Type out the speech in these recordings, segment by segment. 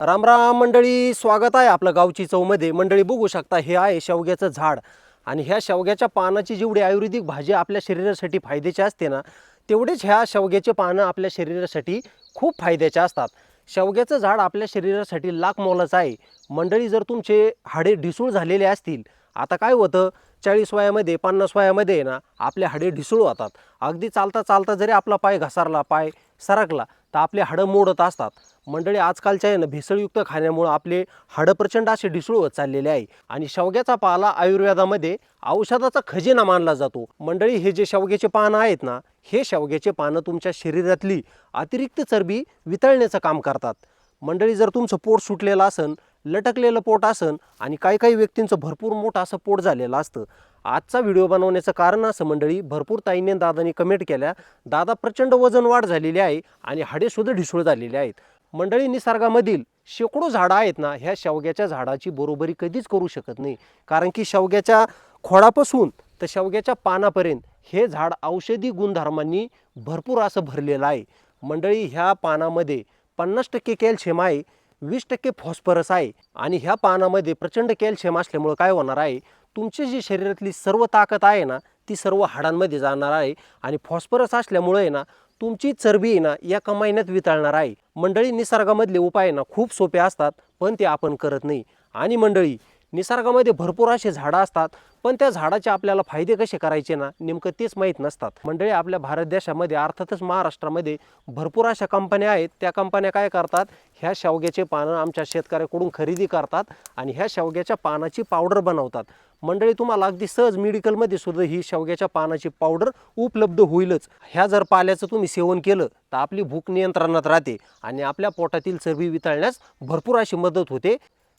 राम राम मंडळी, स्वागत आहे आपलं गावची चवमध्ये. मंडळी बघू शकता, हे आहे शेवग्याचं झाड. आणि ह्या शेवग्याच्या पानाची जेवढी आयुर्वेदिक भाजी आपल्या शरीरासाठी फायद्याची असते ना, तेवढेच ह्या शेवग्याचे पानं आपल्या शरीरासाठी खूप फायद्याचे असतात. शेवग्याचं झाड आपल्या शरीरासाठी लाख मोलाचं आहे. मंडळी, जर तुमचे हाडे ढिसूळ झालेले असतील, आता काय होतं 40 वयामध्ये 50 वयामध्ये आहे ना, आपले हाडे ढिसूळ होतात. अगदी चालता चालता जरी आपला पाय घसरला, पाय सरकला, तर आपले हाडं मोडत असतात. मंडळी, आजकालच्या आहे ना भेसळयुक्त खाण्यामुळे आपले हाडं प्रचंड असे ढिसूळ होत चाललेले आहे. आणि शेवग्याचा पाला आयुर्वेदामध्ये औषधाचा खजिना मानला जातो. मंडळी, हे जे शेवग्याचे पानं आहेत ना, हे शेवग्याचे पानं तुमच्या शरीरातली अतिरिक्त चरबी वितळण्याचं काम करतात. मंडळी, जर तुमचं पोट सुटलेलं असन, लटकलेलं पोट असन, आणि काही काही व्यक्तींचं भरपूर मोठं असं पोट झालेलं असतं. आजचा व्हिडिओ बनवण्याचं कारण असं मंडळी, भरपूर ताईंनी दादांनी कमेंट केल्या, दादा प्रचंड वजन वाढ झालेली आहे आणि हाडे सुद्धा ढिसूळ झालेले आहेत. मंडळी, निसर्गामधील शेकडो झाडं आहेत ना, ह्या शेवग्याच्या झाडाची बरोबरी कधीच करू शकत नाही. कारण की शेवग्याच्या खोडापासून तर शेवग्याच्या पानापर्यंत हे झाड औषधी गुणधर्मांनी भरपूर असं भरलेलं आहे. मंडळी, ह्या पानामध्ये 50% कॅल्शियम आहे, 20% फॉस्फरस आहे. आणि ह्या पानामध्ये प्रचंड कॅल्शियम असल्यामुळे काय होणार आहे, तुमची जी शरीरातली सर्व ताकद आहे ना, ती सर्व हाडांमध्ये जाणार आहे. आणि फॉस्फरस असल्यामुळे ना, तुमची चरबी ना एका महिन्यात वितळणार आहे. मंडळी, निसर्गामधले उपाय ना खूप सोपे असतात, पण ते आपण करत नाही. आणि मंडळी, निसर्गामध्ये भरपूर असे झाडं असतात, पण त्या झाडाचे आपल्याला फायदे कसे करायचे ना, नेमकं तेच माहीत नसतात. मंडळी, आपल्या भारत देशामध्ये अर्थातच महाराष्ट्रामध्ये भरपूर अशा कंपन्या आहेत. त्या कंपन्या काय करतात, ह्या शेवग्याचे पानं आमच्या शेतकऱ्याकडून खरेदी करतात आणि ह्या शेवग्याच्या पानाची पावडर बनवतात. मंडळी, तुम्हाला अगदी सहज मेडिकलमध्ये सुद्धा ही शेवग्याच्या पानाची पावडर उपलब्ध होईलच. ह्या जर पाल्याचं तुम्ही सेवन केलं तर आपली भूक नियंत्रणात राहते आणि आपल्या पोटातील चरबी वितळण्यास भरपूर अशी मदत होते.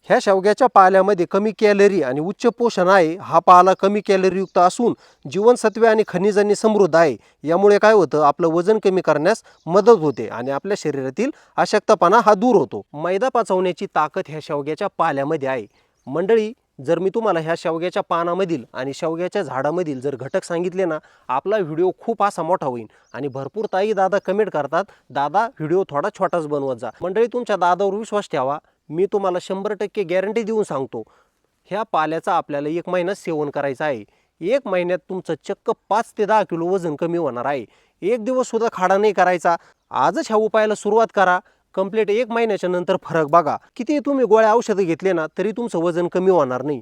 ह्या शेवग्याच्या पाल्यामध्ये कमी कॅलरी आणि उच्च पोषण आहे. हा पाला कमी कॅलरीयुक्त असून जीवनसत्वे आणि खनिजांनी समृद्ध आहे. यामुळे काय होतं, आपलं वजन कमी करण्यास मदत होते आणि आपल्या शरीरातील अशक्तपणा हा दूर होतो. मैदा पचवण्याची ताकद ह्या शेवग्याच्या पाल्यामध्ये आहे. मंडळी, जर मी तुम्हाला ह्या शेवग्याच्या पानामधील आणि शेवग्याच्या झाडामधील जर घटक सांगितले ना, आपला व्हिडिओ खूप असा मोठा होईल. आणि भरपूर ताई दादा कमेंट करतात, दादा व्हिडिओ थोडा छोटाच बनवत जा. मंडळी, तुमच्या दादावर विश्वास ठेवा, मी तुम्हाला 100% गॅरंटी देऊन सांगतो, ह्या पाल्याचा आपल्याला 1 महिना सेवन करायचा आहे. 1 महिन्यात तुमचं चक्क 5 ते 10 किलो वजन कमी होणार आहे. 1 दिवस सुद्धा खाडा नाही करायचा. आजच ह्या उपायाला सुरुवात करा. कंप्लीट 1 महिन्याच्या नंतर फरक बघा. किती तुम्ही गोळ्या औषधं घेतले ना, तरी तुमचं वजन कमी होणार नाही.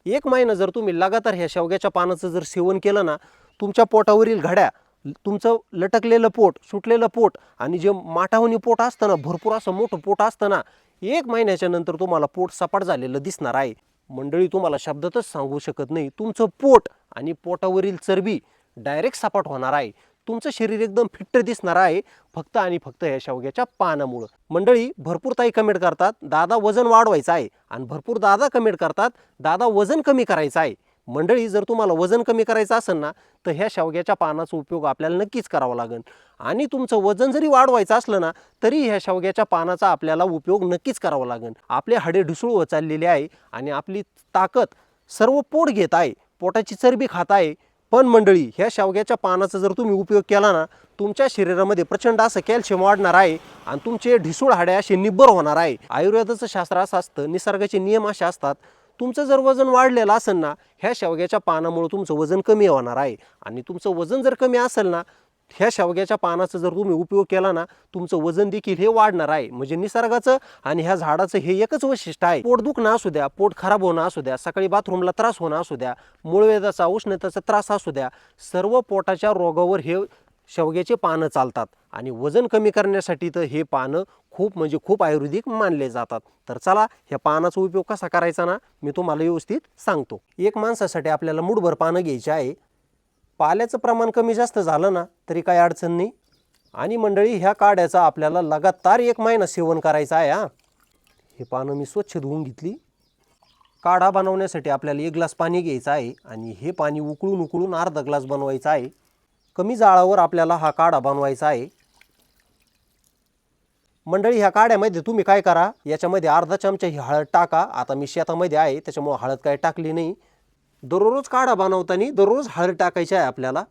1 महिना जर तुम्ही लगातार ह्या शेवग्याच्या पानाचं जर सेवन केलं ना, तुमच्या पोटावरील घड्या, तुमचं लटकलेलं पोट, सुटलेलं पोट आणि जे माठावणी पोट असतं ना, भरपूर असं मोठं पोट असतं ना, 1 महिन्याच्या नंतर तुम्हाला पोट सपाट झालेलं दिसणार आहे. मंडळी, तुम्हाला शब्दातच सांगू शकत नाही, तुमचं पोट आणि पोटावरील चरबी डायरेक्ट सपाट होणार आहे. तुमचं शरीर एकदम फिट्ट दिसणार आहे, फक्त आणि फक्त या शेवग्याच्या पानामुळं. मंडळी, भरपूर ताई कमेंट करतात, दादा वजन वाढवायचं आहे, आणि भरपूर दादा कमेंट करतात, दादा वजन कमी करायचं आहे. मंडळी, जर तुम्हाला वजन कमी करायचं असेल ना, तर ह्या शेवग्याच्या पानाचा उपयोग आपल्याला नक्कीच करावा लागेल. आणि तुमचं वजन जरी वाढवायचं असलं ना, तरी ह्या शेवग्याच्या पानाचा आपल्याला उपयोग नक्कीच करावा लागेल. आपले हाडे ढिसूळ होत चाललेले आहे आणि आपली ताकद सर्व पोट घेत आहे, पोटाची चरबी खात आहे. पण मंडळी, ह्या शेवग्याच्या पानाचा जर तुम्ही उपयोग केला ना, तुमच्या शरीरामध्ये प्रचंड असं कॅल्शियम वाढणार आहे आणि तुमचे ढिसूळ हाडे असे निब्बर होणार आहे. आयुर्वेदाचं शास्त्र असं असतं, निसर्गाचे नियम असे असतात. तुमचं जर वजन वाढलेलं असेल ना, ह्या शेवग्याच्या पानामुळे तुमचं वजन कमी होणार आहे. आणि तुमचं वजन जर कमी असेल ना, ह्या शेवग्याच्या पानाचा जर तुम्ही उपयोग केला ना, तुमचं वजन देखील हे वाढणार आहे. म्हणजे निसर्गाचं आणि ह्या झाडाचं हे एकच वैशिष्ट्य आहे. पोट दुखणं असू द्या, पोट खराब होणं असू द्या, सकाळी बाथरूमला त्रास होणं असू द्या, मूळव्याधाचा उष्णतेचा त्रास असू द्या, सर्व पोटाच्या रोगावर हे शेवग्याचे पानं चालतात. आणि वजन कमी करण्यासाठी तर हे पानं खूप म्हणजे खूप आयुर्वेदिक मानले जातात. तर चला, ह्या पानाचा उपयोग कसा करायचा ना, मी तुम्हाला व्यवस्थित सांगतो. 1 माणसासाठी आपल्याला मूठभर पानं घ्यायची आहे. पाल्याचं प्रमाण कमी जास्त झालं ना, तरी काही अडचण नाही. आणि मंडळी, ह्या काड्याचा आपल्याला लगातार 1 महिना सेवन करायचा आहे. हे पानं मी स्वच्छ धुवून घेतली. काढा बनवण्यासाठी आपल्याला 1 ग्लास पाणी घ्यायचं आहे आणि हे पाणी उकळून उकळून अर्धा ग्लास बनवायचं आहे. कमी जाळावर आपल्याला हा काढा बनवायचा आहे. मंडळी, ह्या काढ्यामध्ये तुम्ही काय करा, याच्यामध्ये अर्धा चमचा ही हळद टाका. आता मी शेतामध्ये आहे त्याच्यामुळे हळद काय टाकली नाही. दररोज काढा बनवताना दररोज हळद टाकायची आहे आपल्याला.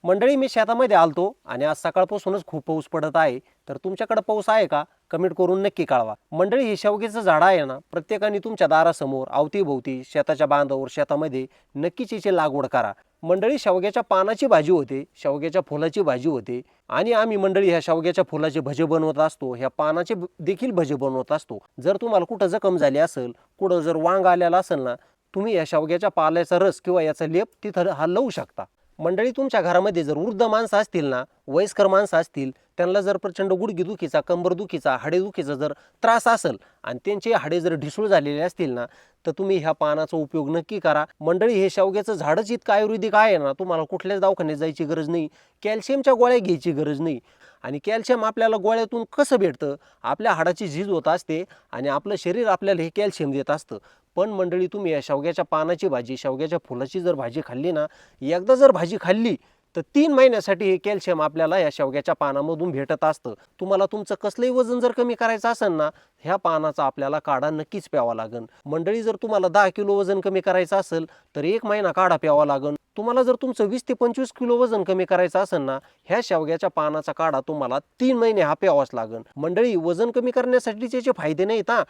मंडळी, मी शेतामध्ये आलतो आणि आज सकाळपासूनच खूप पाऊस पडत आहे. तर तुमच्याकडे पाऊस आहे का? कमेंट करून नक्की कळवा. मंडळी, हे शेवग्याचं झाड आहे ना, प्रत्येकाने तुमच्या दारासमोर, अवतीभोवती, शेताच्या बांधावर, शेतामध्ये नक्कीच याची लागवड करा. मंडळी, शेवग्याच्या पानाची भाजी होते, शेवग्याच्या फुलाची भाजी होते आणि आम्ही मंडळी ह्या शेवग्याच्या फुलाचे भजे बनवत असतो, ह्या पानाचे देखील भजे बनवत असतो. जर तुम्हाला कुठं जखम झाली असेल, कुठं जर वांग आलेला असेल ना, तुम्ही या शेवग्याच्या पाल्याचा रस किंवा याचा लेप तिथं हा लावू शकता. मंडळी, तुमच्या घरामध्ये जर वृद्ध माणसं असतील ना, वयस्कर माणसं असतील, त्यांना जर प्रचंड गुडघेदुखीचा, कंबरदुखीचा, हाडेदुखीचा जर त्रास असेल आणि त्यांचे हाडे जर ढिसूळ झालेले असतील ना, तर तुम्ही ह्या पानाचा उपयोग नक्की करा. मंडळी, हे शेवग्याचं झाडच इतकं आयुर्वेदिक आहे ना, तुम्हाला कुठल्याच दवाखान्यात जायची गरज नाही, कॅल्शियमच्या गोळ्या घ्यायची गरज नाही. आणि कॅल्शियम आपल्याला गोळ्यातून कसं भेटतं? आपल्या हाडाची झीज होत असते आणि आपलं शरीर आपल्याला हे कॅल्शियम देत असतं. पण मंडळी, तुम्ही या शेवग्याच्या पानाची भाजी, शेवग्याच्या फुलाची जर भाजी खाल्ली ना, एकदा जर भाजी खाल्ली तर 3 महिन्यासाठी हे कॅल्शियम आपल्याला या शेवग्याच्या पानामधून भेटत असतं. तुम्हाला तुमचं कसलंही वजन जर कमी करायचं असेल ना, ह्या पानाचा आपल्याला काढा नक्कीच प्यावा लागेल. मंडळी, जर तुम्हाला 10 किलो वजन कमी करायचं असेल तर 1 महिना काढा प्यावा लागेल. तुम्हाला जर तुमचं 20 ते 25 किलो वजन कमी करायचं असेल ना, ह्या शेवग्याच्या पानाचा काढा तुम्हाला 3 महिने हा प्यावाच लागेल. मंडळी, वजन कमी करण्यासाठीचे जे फायदे नाहीत हा,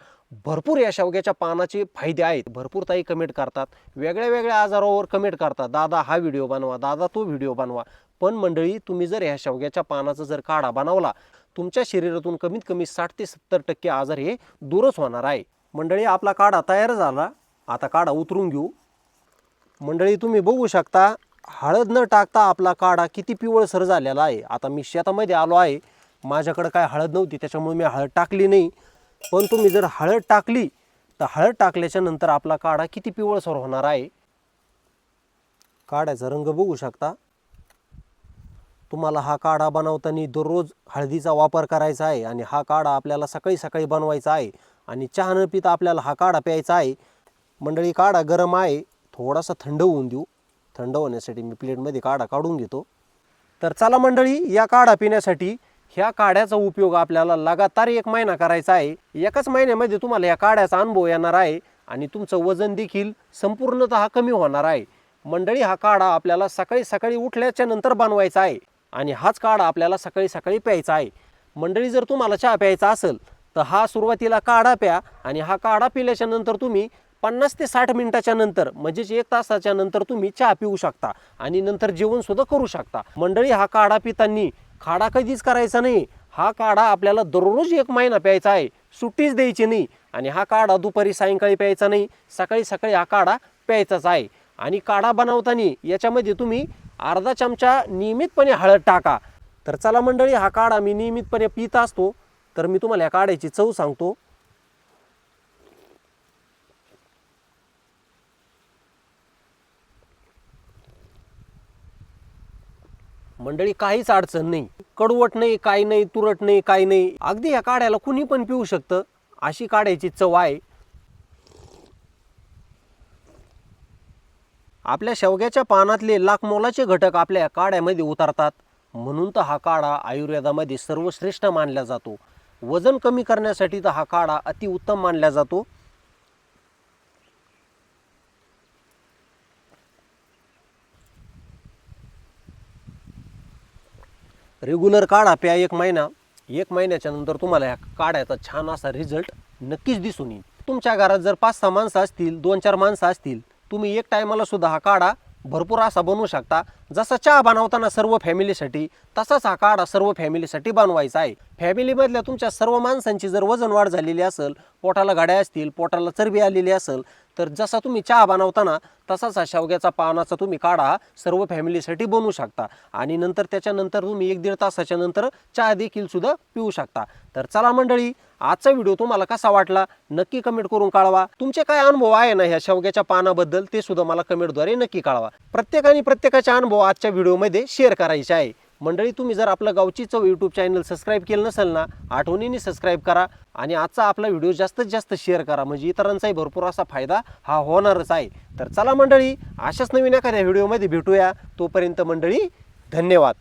भरपूर या शेवग्याच्या पानाचे फायदे आहेत. भरपूर ताई कमेंट करतात, वेगळ्या वेगळ्या आजारावर कमेंट करतात, दादा हा व्हिडिओ बनवा, दादा तो व्हिडिओ बनवा. पण मंडळी, तुम्ही जर ह्या शेवग्याच्या पानाचा जर काढा बनवला, तुमच्या शरीरातून कमीत कमी 60 ते 70% आजार हे दूरच होणार आहे. मंडळी, आपला काढा तयार झाला. आता काढा उतरून घेऊ. मंडळी, तुम्ही बघू शकता, हळद न टाकता आपला काढा किती पिवळसर झालेला आहे. आता मी शेतामध्ये आलो आहे, माझ्याकडे काय हळद नव्हती, त्याच्यामुळे मी हळद टाकली नाही. पण तुम्ही जर हळद टाकली तर हळद टाकल्याच्या नंतर आपला काढा किती पिवळसर होणार आहे. काढ्याचा रंग बघू शकता. तुम्हाला हा काढा बनवताना दररोज हळदीचा वापर करायचा आहे आणि हा काढा आपल्याला सकाळी सकाळी बनवायचा आहे आणि चहा न पिता आपल्याला हा काढा प्यायचा आहे. मंडळी, काढा गरम आहे, थोडासा थंड होऊन देऊ. थंड होण्यासाठी मी प्लेटमध्ये काढा काढून घेतो. तर चला मंडळी, या काढा पिण्यासाठी ह्या काढ्याचा उपयोग आपल्याला लगातार 1 महिना करायचा आहे. एकाच महिन्यामध्ये तुम्हाला या काढ्याचा अनुभव येणार आहे आणि तुमचं वजन देखील संपूर्णतः कमी होणार आहे. मंडळी, हा काढा आपल्याला सकाळी सकाळी उठल्याच्या नंतर बनवायचा आहे आणि हाच काढा आपल्याला सकाळी सकाळी प्यायचा आहे. मंडळी, जर तुम्हाला चहा प्यायचा असेल तर हा सुरुवातीला काढा प्या आणि हा काढा पिल्याच्या नंतर तुम्ही 50 ते 60 मिनिटाच्या नंतर, म्हणजेच 1 तासाच्या नंतर तुम्ही चहा पिऊ शकता आणि नंतर जेवण सुद्धा करू शकता. मंडळी, हा काढा पिताना खाडा कधीच करायचा नाही. हा काढा आपल्याला दररोज 1 महिना प्यायचा आहे, सुट्टीच द्यायची नाही. आणि हा काढा दुपारी सायंकाळी प्यायचा नाही, सकाळी सकाळी हा काढा प्यायचाच आहे. आणि काढा बनवताना याच्यामध्ये तुम्ही अर्धा चमचा नियमितपणे हळद टाका. तर चला मंडळी, हा काढा मी नियमितपणे पित असतो, तर मी तुम्हाला या काढ्याची चव सांगतो. मंडळी, काहीच अडचण नाही, कडवट नाही, काही नाही, तुरट नाही, काही नाही. अगदी या काढ्याला कुणी पण पिऊ शकतं, अशी काढ्याची चव आहे. आपल्या शेवग्याच्या पानातले लाखमोलाचे घटक आपल्या काढ्यामध्ये उतरतात, म्हणून तर हा काढा आयुर्वेदामध्ये सर्वश्रेष्ठ मानला जातो. वजन कमी करण्यासाठी तर हा काढा अतिउत्तम मानला जातो. रेग्युलर काढा प्या 1 महिना. 1 महिन्याच्या नंतर तुम्हाला या काढ्याचा छान असा रिझल्ट नक्कीच दिसून येईल. तुमच्या घरात जर 5-6 माणसं असतील, 2-4 माणसं असतील, तुम्ही एक टायमाला सुद्धा हा काढा भरपूर असा बनवू शकता. जसा चहा बनवताना सर्व फॅमिलीसाठी, तसाच हा काढा सर्व फॅमिलीसाठी बनवायचा आहे. फॅमिलीमधल्या तुमच्या सर्व माणसांची जर वजन वाढ झालेली असेल, पोटाला गाड्या असतील, पोटाला चरबी आलेली असेल, तर जसा तुम्ही चहा बनवताना तसाच हा शेवग्याचा पानाचा तुम्ही काढा सर्व फॅमिलीसाठी बनवू शकता आणि नंतर त्याच्यानंतर तुम्ही 1-1.5 तासाच्या नंतर चहा देखील सुद्धा पिऊ शकता. तर चला मंडळी, आजचा व्हिडिओ तुम्हाला कसा वाटला नक्की कमेंट करून कळवा. तुमचे काय अनुभव आहे ना ह्या शेवग्याच्या पानाबद्दल ते सुद्धा मला कमेंटद्वारे नक्की कळवा. प्रत्येकाने प्रत्येकाचे अनुभव आजच्या व्हिडिओमध्ये शेअर करायचे आहे. मंडळी, तुम्ही जर आपलं गावची चव यूट्यूब चॅनल सबस्क्राईब केलं नसेल ना, आठवणीने सबस्क्राईब करा आणि आजचा आपला व्हिडिओ जास्तीत जास्त शेअर करा, म्हणजे इतरांचाही भरपूर असा फायदा हा होणारच आहे. तर चला मंडळी, अशाच नवीन एखाद्या व्हिडिओमध्ये भेटूया. तोपर्यंत मंडळी, धन्यवाद.